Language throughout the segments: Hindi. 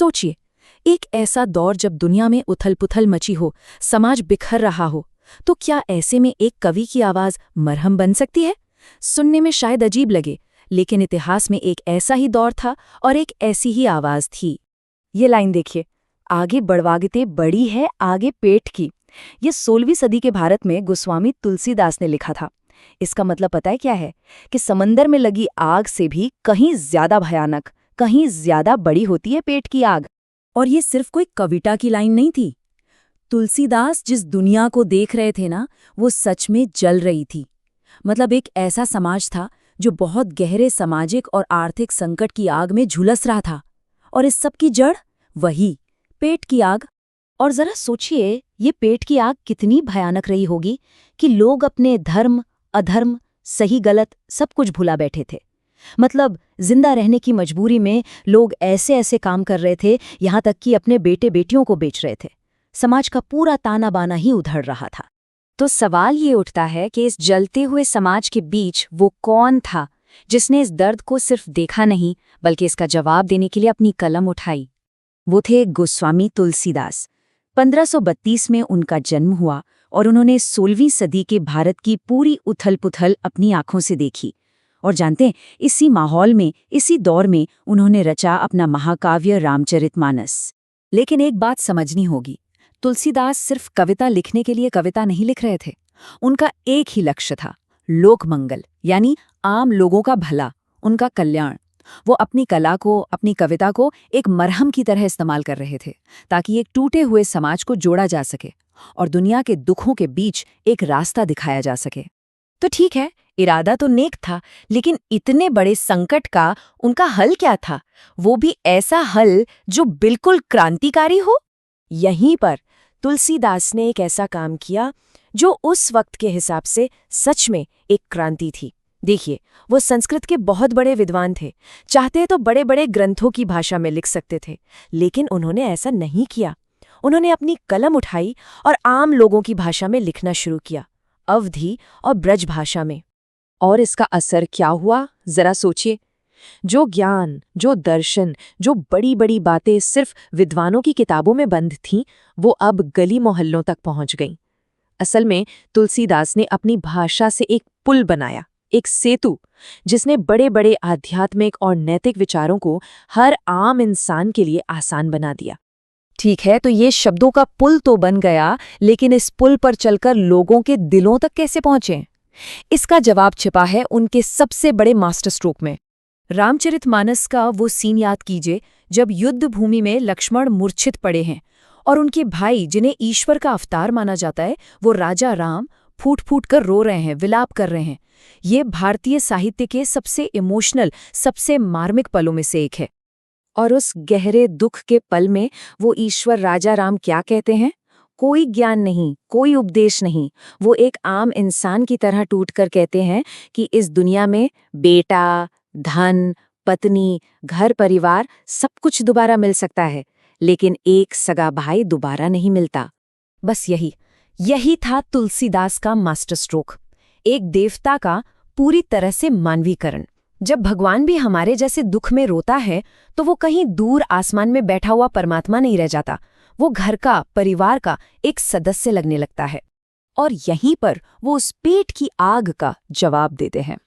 सोचिए, एक ऐसा दौर जब दुनिया में उथल-पुथल मची हो, समाज बिखर रहा हो, तो क्या ऐसे में एक कवि की आवाज मरहम बन सकती है? सुनने में शायद अजीब लगे, लेकिन इतिहास में एक ऐसा ही दौर था और एक ऐसी ही आवाज थी। ये लाइन देखिए, आगे बढ़वागते बड़ी है आगे पेट की। ये 16वीं सदी के भारत में गोस्वामी तुलसीदास ने लिखा था। इसका मतलब पता है क्या है? कि समंदर में लगी आग से भी कहीं ज्यादा भयानक, कहीं ज्यादा बड़ी होती है पेट की आग। और ये सिर्फ कोई कविता की लाइन नहीं थी। तुलसीदास जिस दुनिया को देख रहे थे ना, वो सच में जल रही थी। मतलब एक ऐसा समाज था जो बहुत गहरे सामाजिक और आर्थिक संकट की आग में झुलस रहा था। और इस सब की जड़ वही पेट की आग। और जरा सोचिए, ये पेट की आग कितनी भयानक रही होगी कि लोग अपने धर्म, अधर्म, सही गलत सब कुछ भुला बैठे थे। मतलब जिंदा रहने की मजबूरी में लोग ऐसे ऐसे काम कर रहे थे, यहां तक कि अपने बेटे बेटियों को बेच रहे थे। समाज का पूरा ताना बाना ही उधड़ रहा था। तो सवाल ये उठता है कि इस जलते हुए समाज के बीच वो कौन था जिसने इस दर्द को सिर्फ देखा नहीं, बल्कि इसका जवाब देने के लिए अपनी कलम उठाई? वो थे गोस्वामी तुलसीदास। 1532 में उनका जन्म हुआ और उन्होंने 16वीं सदी के भारत की पूरी उथल-पुथल अपनी आंखों से देखी। और जानते हैं, इसी माहौल में, इसी दौर में उन्होंने रचा अपना महाकाव्य रामचरितमानस। लेकिन एक बात समझनी होगी, तुलसीदास सिर्फ कविता लिखने के लिए कविता नहीं लिख रहे थे। उनका एक ही लक्ष्य था, लोकमंगल, यानी आम लोगों का भला, उनका कल्याण। वो अपनी कला को, अपनी कविता को एक मरहम की तरह इस्तेमाल कर रहे थे, ताकि एक टूटे हुए समाज को जोड़ा जा सके और दुनिया के दुखों के बीच एक रास्ता दिखाया जा सके। तो ठीक है, इरादा तो नेक था, लेकिन इतने बड़े संकट का उनका हल क्या था? वो भी ऐसा हल जो बिल्कुल क्रांतिकारी हो। यहीं पर तुलसीदास ने एक ऐसा काम किया जो उस वक्त के हिसाब से सच में एक क्रांति थी। देखिए, वो संस्कृत के बहुत बड़े विद्वान थे, चाहते तो बड़े बड़े ग्रंथों की भाषा में लिख सकते थे, लेकिन उन्होंने ऐसा नहीं किया। उन्होंने अपनी कलम उठाई और आम लोगों की भाषा में लिखना शुरू किया, अवधी और ब्रज भाषा में। और इसका असर क्या हुआ, जरा सोचिए। जो ज्ञान, जो दर्शन, जो बड़ी बड़ी बातें सिर्फ विद्वानों की किताबों में बंद थीं, वो अब गली मोहल्लों तक पहुंच गईं। असल में तुलसीदास ने अपनी भाषा से एक पुल बनाया, एक सेतु, जिसने बड़े बड़े आध्यात्मिक और नैतिक विचारों को हर आम इंसान के लिए आसान बना दिया। ठीक है, तो ये शब्दों का पुल तो बन गया, लेकिन इस पुल पर चलकर लोगों के दिलों तक कैसे पहुंचे? इसका जवाब छिपा है उनके सबसे बड़े मास्टर स्ट्रोक में। रामचरितमानस का वो सीन याद कीजिए जब युद्ध भूमि में लक्ष्मण मूर्छित पड़े हैं और उनके भाई, जिन्हें ईश्वर का अवतार माना जाता है, वो राजा राम फूट फूट कर रो रहे हैं, विलाप कर रहे हैं। ये भारतीय साहित्य के सबसे इमोशनल, सबसे मार्मिक पलों में से एक है। और उस गहरे दुख के पल में वो ईश्वर राजा राम क्या कहते हैं? कोई ज्ञान नहीं, कोई उपदेश नहीं। वो एक आम इंसान की तरह टूटकर कहते हैं कि इस दुनिया में बेटा, धन, पत्नी, घर परिवार सब कुछ दोबारा मिल सकता है, लेकिन एक सगा भाई दोबारा नहीं मिलता। बस यही था तुलसीदास का मास्टर स्ट्रोक, एक देवता का पूरी तरह से मानवीकरण। जब भगवान भी हमारे जैसे दुख में रोता है, तो वो कहीं दूर आसमान में बैठा हुआ परमात्मा नहीं रह जाता, वो घर का, परिवार का एक सदस्य लगने लगता है। और यहीं पर वो उस पेट की आग का जवाब देते हैं।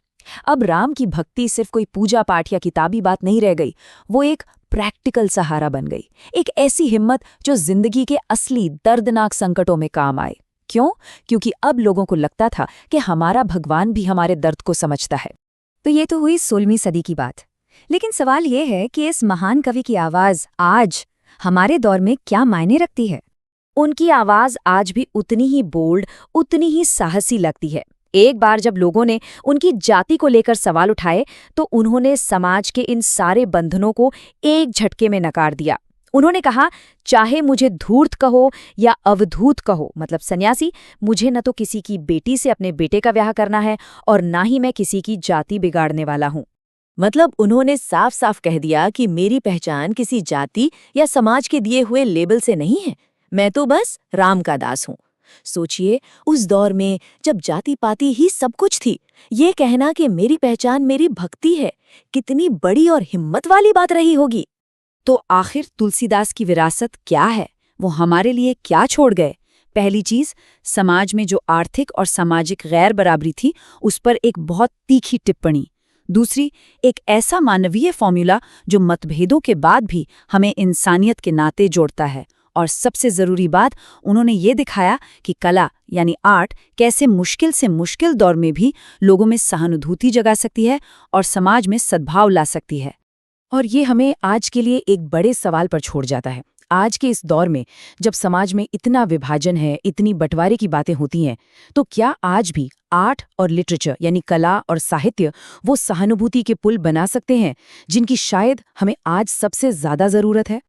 अब राम की भक्ति सिर्फ कोई पूजा पाठ या किताबी बात नहीं रह गई, वो एक प्रैक्टिकल सहारा बन गई, एक ऐसी हिम्मत जो जिंदगी के असली दर्दनाक संकटों में काम आए। क्यों? क्योंकि अब लोगों को लगता था कि हमारा भगवान भी हमारे दर्द को समझता है। तो ये तो हुई 16वीं सदी की बात, लेकिन सवाल ये है कि इस महान कवि की आवाज आज हमारे दौर में क्या मायने रखती है? उनकी आवाज आज भी उतनी ही बोल्ड, उतनी ही साहसी लगती है। एक बार जब लोगों ने उनकी जाति को लेकर सवाल उठाए, तो उन्होंने समाज के इन सारे बंधनों को एक झटके में नकार दिया। उन्होंने कहा, चाहे मुझे धूर्त कहो या अवधूत कहो, मतलब सन्यासी, मुझे न तो किसी की बेटी से अपने बेटे का ब्याह करना है और ना ही मैं किसी की जाति बिगाड़ने वाला हूं। मतलब उन्होंने साफ साफ कह दिया कि मेरी पहचान किसी जाति या समाज के दिए हुए लेबल से नहीं है, मैं तो बस राम का दास हूं। सोचिए, उस दौर में जब जाति पाति ही सब कुछ थी, ये कहना कि मेरी पहचान मेरी भक्ति है, कितनी बड़ी और हिम्मत वाली बात रही होगी। तो आखिर तुलसीदास की विरासत क्या है? वो हमारे लिए क्या छोड़ गए? पहली चीज, समाज में जो आर्थिक और सामाजिक गैर बराबरी थी, उस पर एक बहुत तीखी टिप्पणी। दूसरी, एक ऐसा मानवीय फॉर्मूला जो मतभेदों के बाद भी हमें इंसानियत के नाते जोड़ता है। और सबसे जरूरी बात, उन्होंने ये दिखाया कि कला यानी आर्ट कैसे मुश्किल से मुश्किल दौर में भी लोगों में सहानुभूति जगा सकती है और समाज में सद्भाव ला सकती है। और ये हमें आज के लिए एक बड़े सवाल पर छोड़ जाता है। आज के इस दौर में जब समाज में इतना विभाजन है, इतनी बंटवारे की बातें होती हैं, तो क्या आज भी आर्ट और लिटरेचर यानी कला और साहित्य वो सहानुभूति के पुल बना सकते हैं जिनकी शायद हमें आज सबसे ज्यादा जरूरत है?